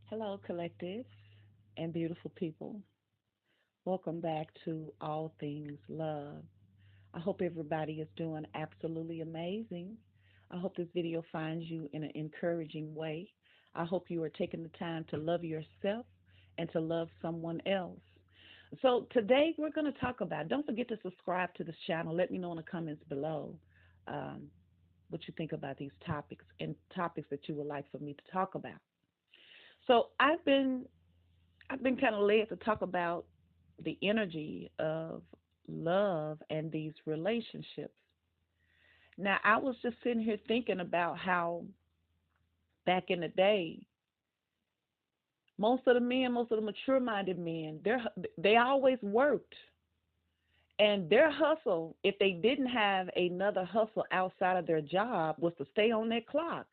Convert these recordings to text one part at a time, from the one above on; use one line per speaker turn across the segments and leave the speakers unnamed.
Hello, collective and beautiful people. Welcome back to All Things Love. I hope everybody is doing absolutely amazing. I hope this video finds you in an encouraging way. I hope you are taking the time to love yourself and to love someone else. So, today we're going to talk about, don't forget to subscribe to this channel. Let me know in the comments below um, what you think about these topics and topics that you would like for me to talk about. So, I've been kind of led to talk about the energy of love and these relationships. Now, I was just sitting here thinking about how back in the day, most of the mature-minded men, they always worked, and their hustle, if they didn't have another hustle outside of their job, was to stay on that clock.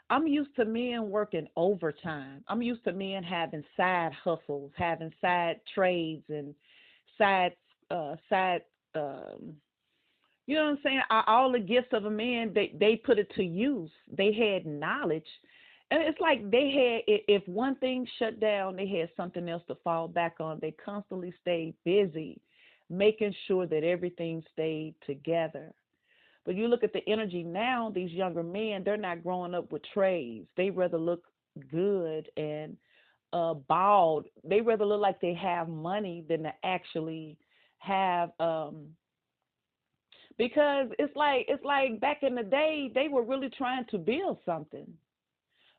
I'm used to men working overtime. I'm used to men having side hustles, having side trades and side side you know what I'm saying? All the gifts of a man, they put it to use. They had knowledge. And it's like they had, if one thing shut down, they had something else to fall back on. They constantly stayed busy, making sure that everything stayed together. But you look at the energy now, these younger men, they're not growing up with trades. They rather look good and bald. They rather look like they have money than to actually have because it's like back in the day they were really trying to build something.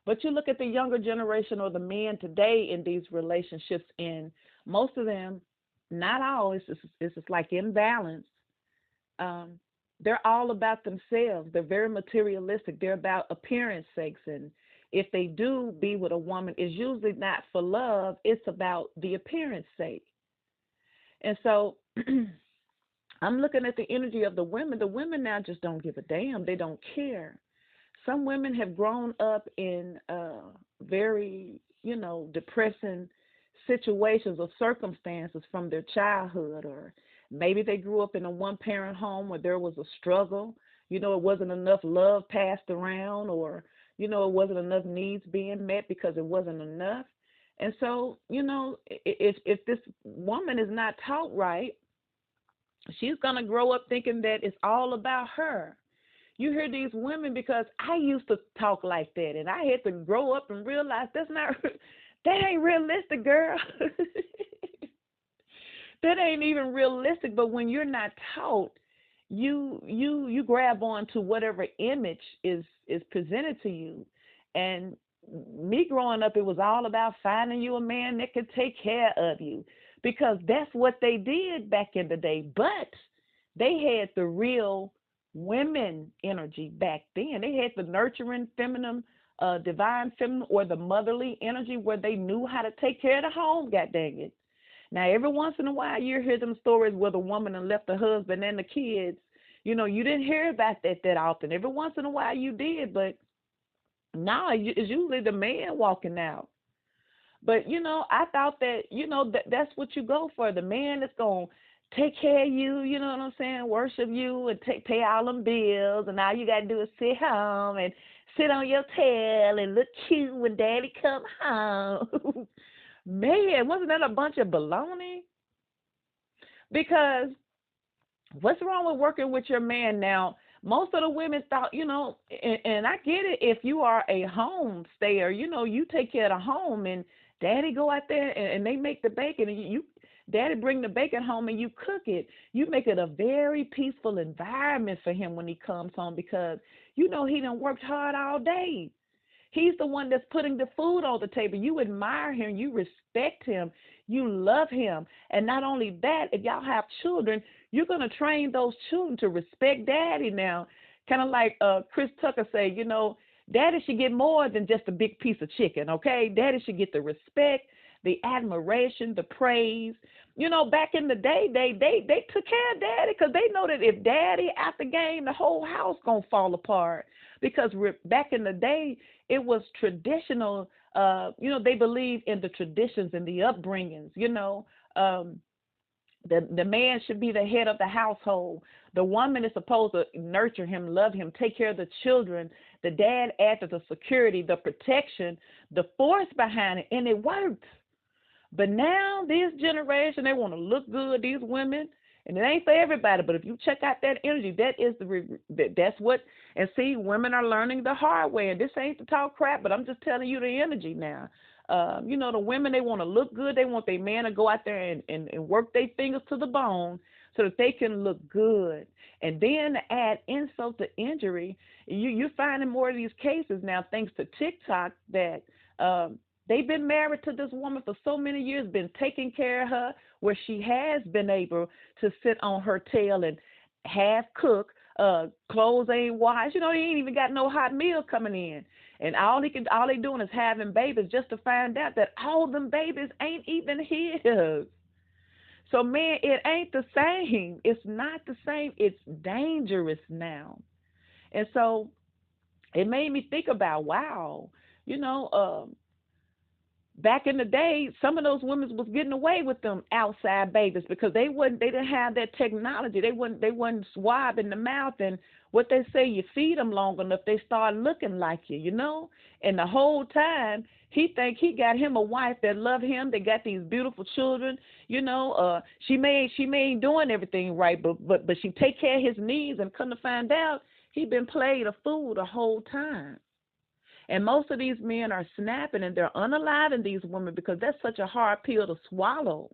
But you look at the younger generation or the men today in these relationships, and most of them, not all, it's just like imbalance. um, they're all about themselves. They're very materialistic. They're about appearance sakes. And if they do be with a woman, it's usually not for love. It's about the appearance sake. And so I'm looking at the energy of the women. The women now just don't give a damn. They don't care. Some women have grown up in very, depressing situations or circumstances from their childhood, or maybe they grew up in a one parent home where there was a struggle. It wasn't enough love passed around, or, it wasn't enough needs being met because it wasn't enough. And so, if this woman is not taught right, she's going to grow up thinking that it's all about her. You hear these women, because I used to talk like that, and I had to grow up and realize that's not, that ain't realistic, girl. That ain't even realistic. But when you're not taught, you grab on to whatever image is presented to you. And me growing up, it was all about finding you a man that could take care of you, because that's what they did back in the day. But they had the real women energy back then. They had the nurturing feminine, divine feminine, or the motherly energy, where they knew how to take care of the home. God dang it! Now, every once in a while, you hear them stories where the woman had left the husband and the kids. You didn't hear about that often. Every once in a while, you did, but now it's usually the man walking out. But I thought that that's what you go for. The man that's gonna take care of you. You know what I'm saying? Worship you and pay all them bills, and all you gotta do is sit home and sit on your tail and look cute when daddy come home. Man, wasn't that a bunch of baloney? Because what's wrong with working with your man now? Most of the women thought, and I get it. If you are a home stayer, you take care of the home, and daddy go out there and they make the bacon, and daddy bring the bacon home and you cook it. You make it a very peaceful environment for him when he comes home, because he done worked hard all day. He's the one that's putting the food on the table. You admire him, you respect him, you love him. And not only that, if y'all have children, you're going to train those children to respect daddy now. Kind of like Chris Tucker say, daddy should get more than just a big piece of chicken, okay? Daddy should get the respect, the admiration, the praise. Back in the day, they took care of daddy, because they know that if daddy out the game, the whole house going to fall apart. Because back in the day, it was traditional. They believed in the traditions and the upbringings. Um, The man should be the head of the household. The woman is supposed to nurture him, love him, take care of the children. The dad acts as the security, the protection, the force behind it, and it works. But now this generation, they want to look good. These women, and it ain't for everybody. But if you check out that energy, that is that's what. And see, women are learning the hard way. And this ain't to talk crap, but I'm just telling you the energy now. The women, they want to look good. They want their man to go out there and work their fingers to the bone so that they can look good. And then to add insult to injury, you're finding more of these cases now, thanks to TikTok, that they've been married to this woman for so many years, been taking care of her, where she has been able to sit on her tail and half cook, clothes ain't washed. He ain't even got no hot meal coming in. And all they doing is having babies just to find out that all them babies ain't even his. So, man, it ain't the same. It's not the same. It's dangerous now. And so it made me think about, wow, back in the day, some of those women was getting away with them outside babies because they didn't have that technology. They wasn't swabbing the mouth, and what they say, you feed them long enough, they start looking like you. And the whole time he think he got him a wife that love him. They got these beautiful children. She may ain't doing everything right, but she take care of his needs, and come to find out he been played a fool the whole time. And most of these men are snapping, and they're unaliving these women because that's such a hard pill to swallow.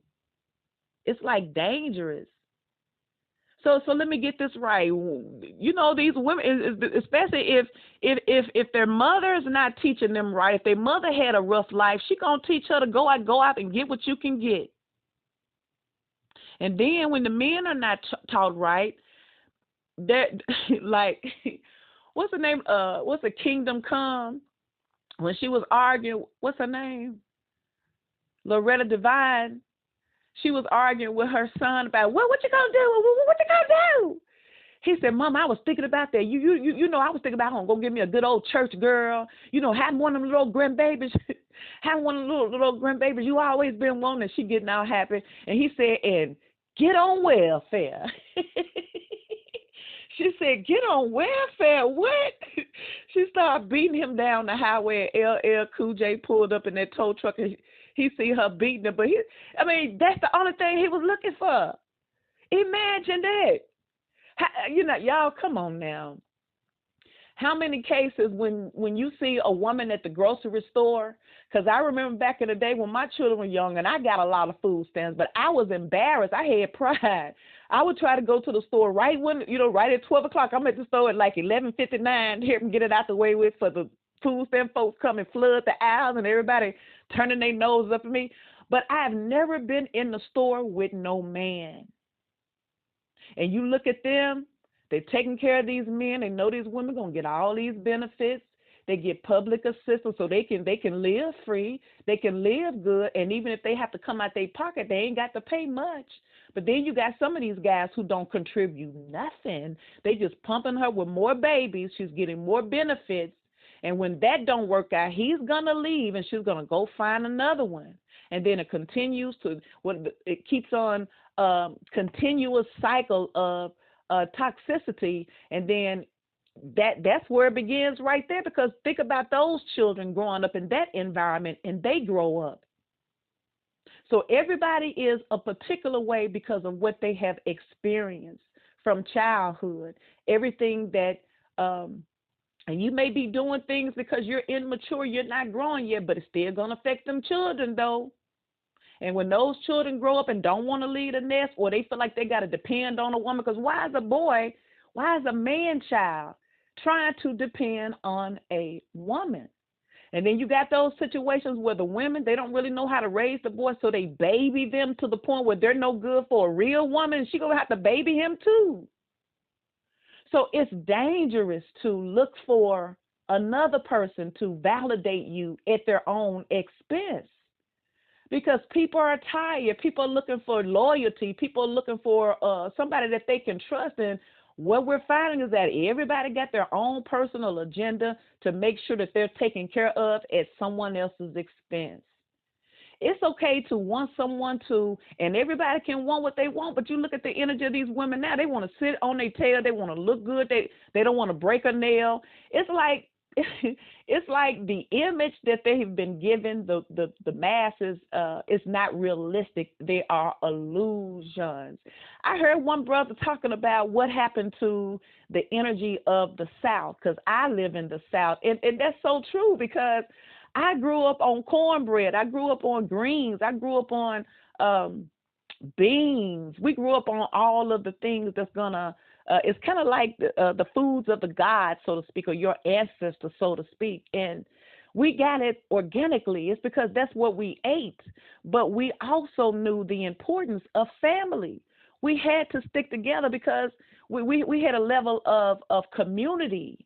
It's like dangerous. So let me get this right. These women, especially if their mother's not teaching them right, if their mother had a rough life, she gonna teach her to go out and get what you can get. And then when the men are not taught right, that like. What's the name? What's the Kingdom Come? When she was arguing, what's her name? Loretta Devine. She was arguing with her son about what you gonna do? What you gonna do? He said, "Mom, I was thinking about that. I was thinking about go get me a good old church girl. Having one of them little grandbabies, having one of the little grandbabies. You always been wanting." She getting all happy, and he said, "And get on welfare." She said, "Get on welfare, what?" She started beating him down the highway. LL Cool J pulled up in that tow truck, and he see her beating him. But that's the only thing he was looking for. Imagine that. Y'all, come on now. How many cases when you see a woman at the grocery store? Because I remember back in the day when my children were young, and I got a lot of food stamps, but I was embarrassed. I had pride. I would try to go to the store right at 12 o'clock. I'm at the store at like 11:59 here and get it out the way with for the food stamp folks come and flood the aisles and everybody turning their nose up at me. But I've never been in the store with no man. And you look at them, they're taking care of these men. They know these women going to get all these benefits. They get public assistance so they can live free. They can live good. And even if they have to come out their pocket, they ain't got to pay much. But then you got some of these guys who don't contribute nothing. They just pumping her with more babies. She's getting more benefits. And when that don't work out, he's going to leave and she's going to go find another one. And then it continues to, it keeps on continuous cycle of toxicity, and then that's where it begins right there, because think about those children growing up in that environment and they grow up. So everybody is a particular way because of what they have experienced from childhood. Everything that and you may be doing things because you're immature, you're not growing yet, but it's still going to affect them children though. And when those children grow up and don't want to leave a nest, or they feel like they got to depend on a woman, because why is a man child trying to depend on a woman? And then you got those situations where the women, they don't really know how to raise the boy, so they baby them to the point where they're no good for a real woman, and she's going to have to baby him too. So it's dangerous to look for another person to validate you at their own expense. Because people are tired. People are looking for loyalty. People are looking for somebody that they can trust. And what we're finding is that everybody got their own personal agenda to make sure that they're taken care of at someone else's expense. It's okay to want someone to, and everybody can want what they want, but you look at the energy of these women now, they want to sit on their tail, they want to look good, they don't want to break a nail. It's like it's like the image that they have been given the masses is not realistic. They are illusions. I heard one brother talking about what happened to the energy of the South, because I live in the South, and that's so true, because I grew up on cornbread, I grew up on greens, I grew up on um, beans. We grew up on all of the things that's gonna. It's kind of like the foods of the gods, so to speak, or your ancestors, so to speak. And we got it organically. It's because that's what we ate. But we also knew the importance of family. We had to stick together because we had a level of community.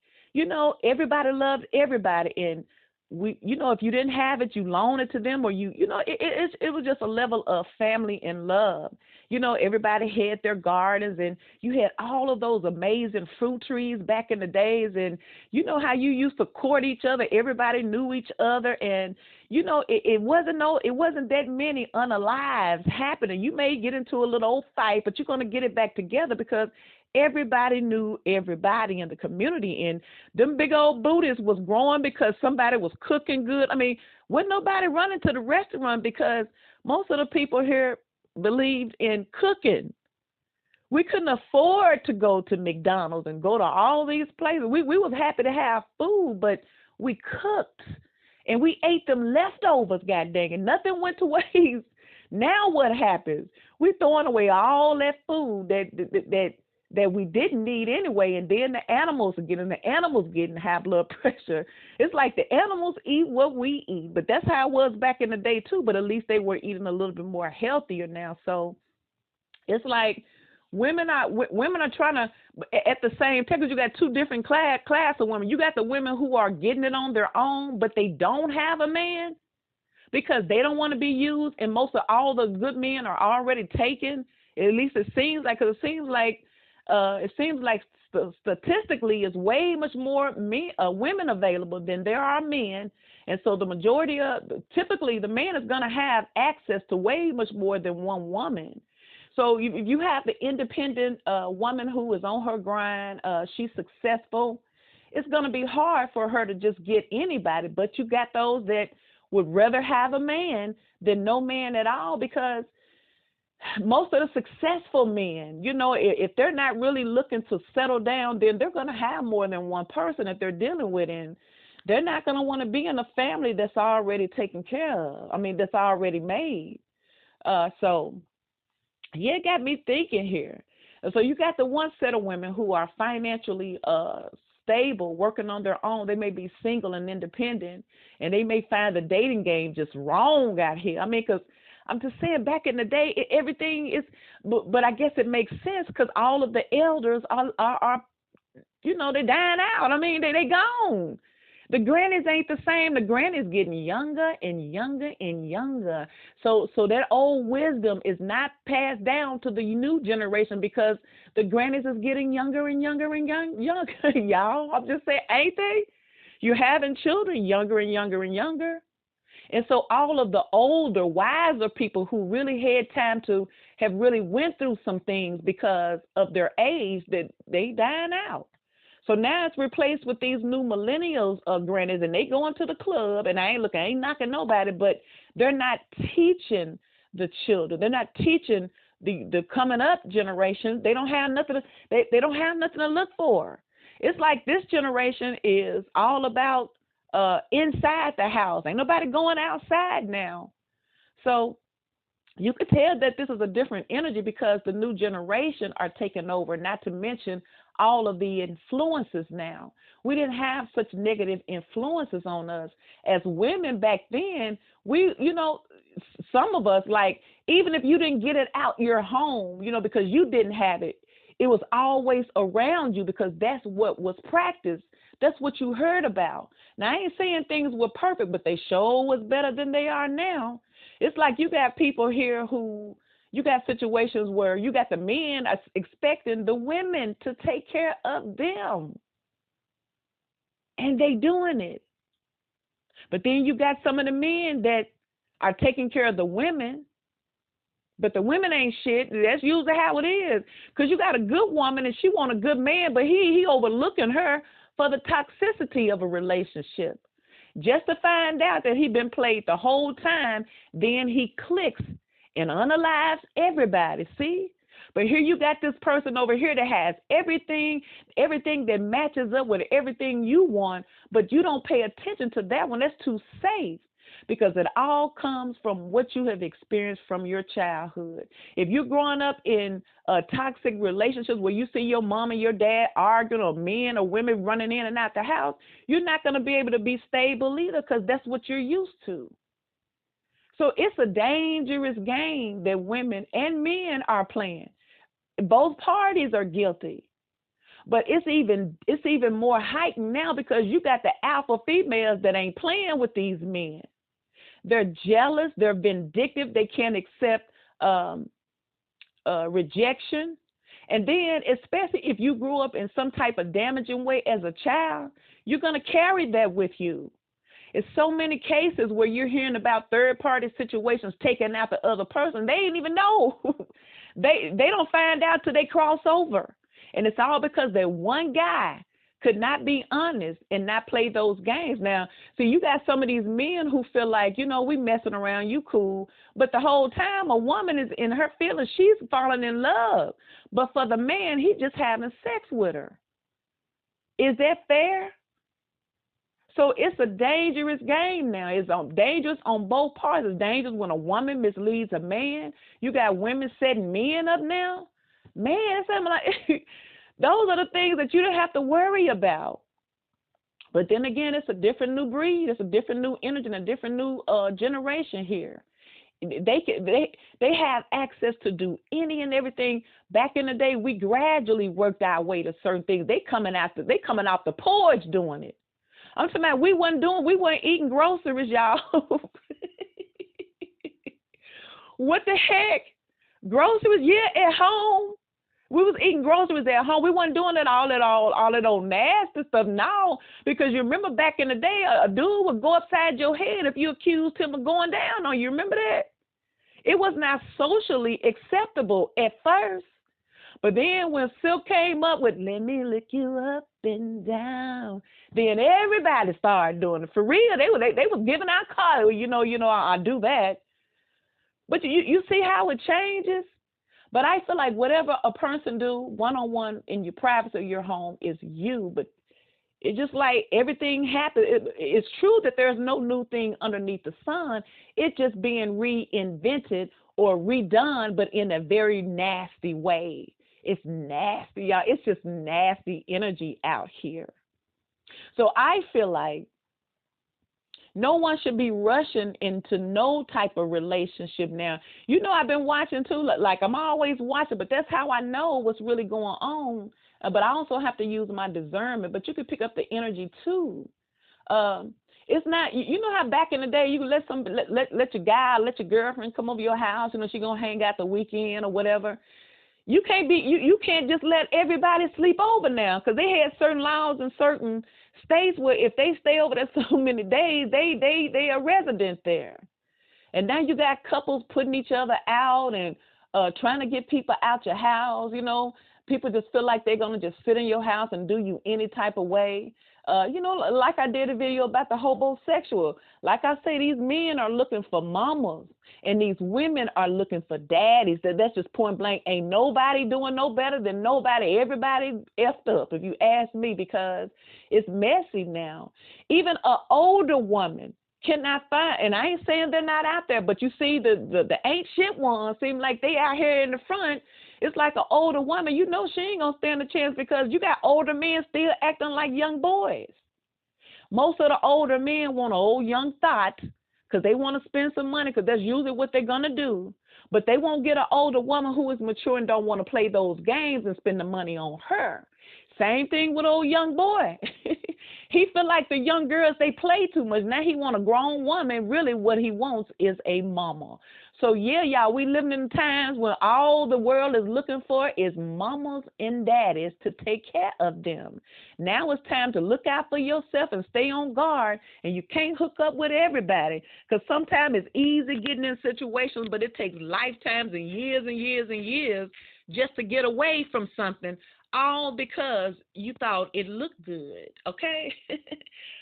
Everybody loved everybody, and if you didn't have it, you loan it to them, or it was just a level of family and love. Everybody had their gardens, and you had all of those amazing fruit trees back in the days, and how you used to court each other. Everybody knew each other, and it wasn't that many unalives happening. You may get into a little old fight, but you're going to get it back together because everybody knew everybody in the community, and them big old booties was growing because somebody was cooking good. I mean, wasn't nobody running to the restaurant because most of the people here believed in cooking. We couldn't afford to go to McDonald's and go to all these places. We was happy to have food, but we cooked and we ate them leftovers, god dang it. Nothing went to waste. Now what happens? We're throwing away all that food that we didn't need anyway, and then the animals are getting high blood pressure. It's like the animals eat what we eat, but that's how it was back in the day too, but at least they were eating a little bit more healthier now. So it's like women are trying to, at the same time, because you got two different class of women. You got the women who are getting it on their own, but they don't have a man because they don't want to be used, and most of all the good men are already taken. At least it seems like, because it seems like statistically is way much more women available than there are men. And so the majority typically the man is going to have access to way much more than one woman. So if you have the independent woman who is on her grind, she's successful, it's going to be hard for her to just get anybody. But you got those that would rather have a man than no man at all, because most of the successful men, if they're not really looking to settle down, then they're going to have more than one person that they're dealing with, and they're not going to want to be in a family that's already taken care of. I mean, that's already made. So, yeah, it got me thinking here. So you got the one set of women who are financially stable, working on their own. They may be single and independent, and they may find the dating game just wrong out here. I mean, because I'm just saying, back in the day, everything is, but I guess it makes sense because all of the elders are they're dying out. I mean, they gone. The grannies ain't the same. The grannies getting younger and younger and younger. So that old wisdom is not passed down to the new generation because the grannies is getting younger and younger and younger. Y'all, I'm just saying, ain't they? You're having children younger and younger and younger. And so all of the older, wiser people who really had time to have really went through some things because of their age, that they dying out. So now it's replaced with these new millennials grannies, and they going to the club, and I ain't knocking nobody, but they're not teaching the children. They're not teaching the coming up generation. They don't have nothing they don't have nothing to look for. It's like this generation is all about inside the house. Ain't nobody going outside now. So you could tell that this is a different energy because the new generation are taking over, not to mention all of the influences now. We didn't have such negative influences on us as women back then. Some of us, like, even if you didn't get it out your home, because you didn't have it, it was always around you because that's what was practiced. That's what you heard about. Now, I ain't saying things were perfect, but they sure was better than they are now. It's like you got people here you got situations where you got the men expecting the women to take care of them. And they doing it. But then you got some of the men that are taking care of the women, but the women ain't shit. That's usually how it is. Because you got a good woman and she want a good man, but he overlooking her for the toxicity of a relationship. Just to find out that he been played the whole time, then he clicks and unalives everybody. See? But here you got this person over here that has everything that matches up with everything you want, but you don't pay attention to that one. That's too safe, because it all comes from what you have experienced from your childhood. If you're growing up in toxic relationships where you see your mom and your dad arguing, or men or women running in and out the house, you're not going to be able to be stable either, because that's what you're used to. So it's a dangerous game that women and men are playing. Both parties are guilty. But it's even more heightened now, because you got the alpha females that ain't playing with these men. They're jealous. They're vindictive. They can't accept rejection. And then, especially if you grew up in some type of damaging way as a child, you're going to carry that with you. It's so many cases where you're hearing about third-party situations taking out the other person. They didn't even know. They don't find out till they cross over. And it's all because that one guy could not be honest and not play those games. Now, see, you got some of these men who feel like, we messing around, you cool. But the whole time a woman is in her feelings, she's falling in love. But for the man, he just having sex with her. Is that fair? So it's a dangerous game now. It's dangerous on both parts. It's dangerous when a woman misleads a man. You got women setting men up now. Man, it's something like those are the things that you don't have to worry about. But then again, it's a different new breed. It's a different new energy and a different new generation here. They have access to do any and everything. Back in the day, we gradually worked our way to certain things. They coming off the porch doing it. I'm talking about we weren't eating groceries, y'all. What the heck? Groceries, yeah, at home. We was eating groceries at home. We wasn't doing all that old nasty stuff now, because you remember back in the day, a dude would go upside your head if you accused him of going down on you. Remember that? It was not socially acceptable at first. But then when Silk came up with "Let Me Lick You Up and Down," then everybody started doing it. For real, they was giving out cards. I do that. But you see how it changes? But I feel like whatever a person do one-on-one in your privacy of your home is you. But it's just like everything happens. It's true that there's no new thing underneath the sun. It's just being reinvented or redone, but in a very nasty way. It's nasty, y'all. It's just nasty energy out here. So I feel like no one should be rushing into no type of relationship now. I've been watching too. Like I'm always watching, but that's how I know what's really going on. But I also have to use my discernment. But you can pick up the energy too. It's not, how back in the day you let your guy, let your girlfriend come over your house. She gonna hang out the weekend or whatever. You can't just let everybody sleep over now, because they had certain laws in certain states where if they stay over there so many days, they are resident there. And now you got couples putting each other out and trying to get people out your house. People just feel like they're going to just sit in your house and do you any type of way. Like I did a video about the homosexual. Like I say, these men are looking for mamas, and these women are looking for daddies. That's just point blank. Ain't nobody doing no better than nobody. Everybody effed up, if you ask me, because it's messy now. Even an older woman cannot find, and I ain't saying they're not out there, but you see the ain't shit ones seem like they out here in the front. It's like an older woman, she ain't gonna stand a chance, because you got older men still acting like young boys. Most of the older men want an old young thought, because they want to spend some money, because that's usually what they're gonna do. But they won't get an older woman who is mature and don't want to play those games and spend the money on her. Same thing with old young boy. He feel like the young girls, they play too much. Now he want a grown woman. Really what he wants is a mama. So yeah, y'all, we living in times when all the world is looking for is mamas and daddies to take care of them. Now it's time to look out for yourself and stay on guard. And you can't hook up with everybody, because sometimes it's easy getting in situations, but it takes lifetimes and years and years and years just to get away from something, all because you thought it looked good, okay?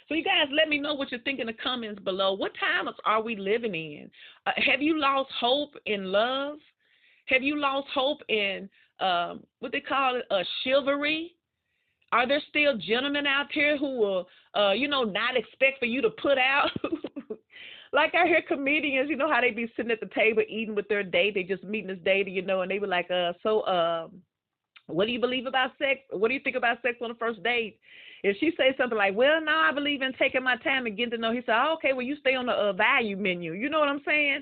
So you guys, let me know what you think in the comments below. What times are we living in? Have you lost hope in love? Have you lost hope in what they call it, chivalry? Are there still gentlemen out here who will, not expect for you to put out? Like I hear comedians, how they be sitting at the table eating with their date. They just meeting this date, and they were like, what do you believe about sex? What do you think about sex on the first date? If she says something like, well, no, I believe in taking my time and getting to know, he said, oh, okay, well, you stay on the value menu. You know what I'm saying?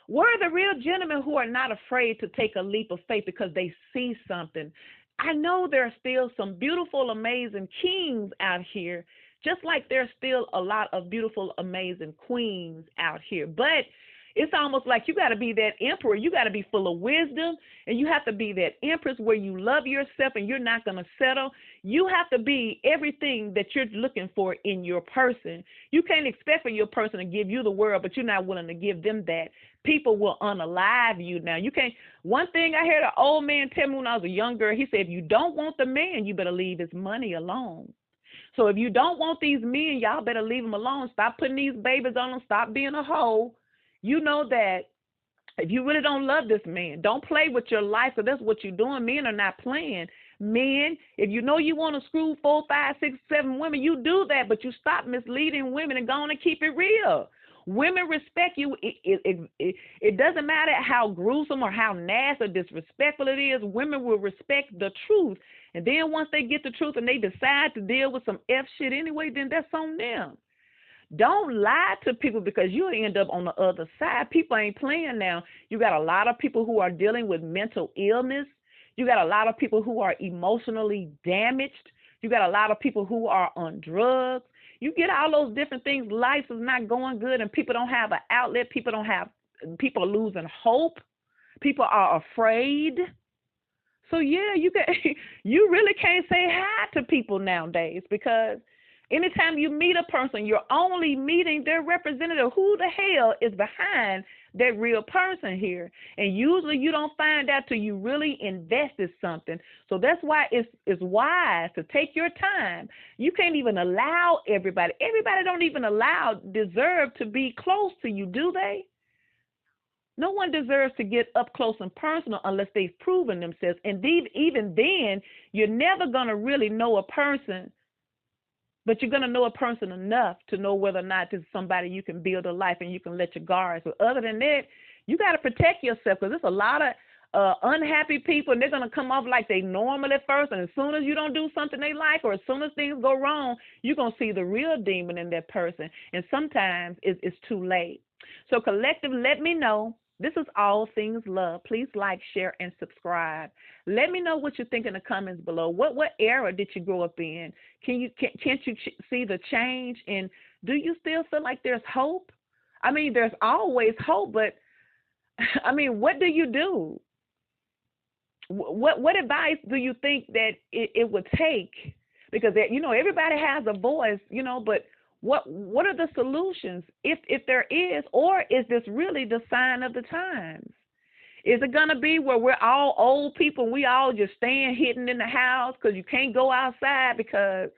Where are the real gentlemen who are not afraid to take a leap of faith because they see something? I know there are still some beautiful, amazing kings out here, just like there's still a lot of beautiful, amazing queens out here. But it's almost like you got to be that emperor. You got to be full of wisdom, and you have to be that empress where you love yourself and you're not going to settle. You have to be everything that you're looking for in your person. You can't expect for your person to give you the world, but you're not willing to give them that. People will unalive you now. You can't. One thing I heard an old man tell me when I was a young girl, he said, if you don't want the man, you better leave his money alone. So if you don't want these men, y'all better leave them alone. Stop putting these babies on them. Stop being a hoe. You know that if you really don't love this man, don't play with your life, because that's what you're doing. Men are not playing. Men, if you know you want to screw 4, 5, 6, 7 women, you do that, but you stop misleading women and go on and keep it real. Women respect you. It doesn't matter how gruesome or how nasty or disrespectful it is. Women will respect the truth. And then once they get the truth and they decide to deal with some F shit anyway, then that's on them. Don't lie to people, because you'll end up on the other side. People ain't playing now. You got a lot of people who are dealing with mental illness. You got a lot of people who are emotionally damaged. You got a lot of people who are on drugs. You get all those different things. Life is not going good, and people don't have an outlet. People are losing hope. People are afraid. So yeah, you really can't say hi to people nowadays, because anytime you meet a person, you're only meeting their representative. Who the hell is behind that real person here? And usually you don't find out till you really invested something. So that's why it's wise to take your time. You can't even allow everybody. Everybody don't even deserve to be close to you, do they? No one deserves to get up close and personal unless they've proven themselves. And even then, you're never going to really know a person. But you're going to know a person enough to know whether or not this is somebody you can build a life and you can let your guards. But other than that, you got to protect yourself, because there's a lot of unhappy people, and they're going to come off like they normal at first. And as soon as you don't do something they like, or as soon as things go wrong, you're going to see the real demon in that person. And sometimes it's too late. So collective, let me know. This is All Things Love. Please like, share, and subscribe. Let me know what you think in the comments below. What era did you grow up in? Can't you see the change? And do you still feel like there's hope? I mean, there's always hope, but I mean, what do you do? What advice do you think that it would take? Because everybody has a voice, but what are the solutions, if there is, or is this really the sign of the times? Is it going to be where we're all old people and we all just staying hidden in the house because you can't go outside because,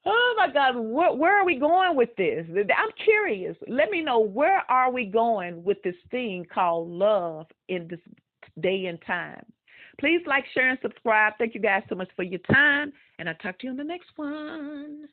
oh my God, where are we going with this? I'm curious. Let me know, where are we going with this thing called love in this day and time? Please like, share, and subscribe. Thank you guys so much for your time, and I'll talk to you on the next one.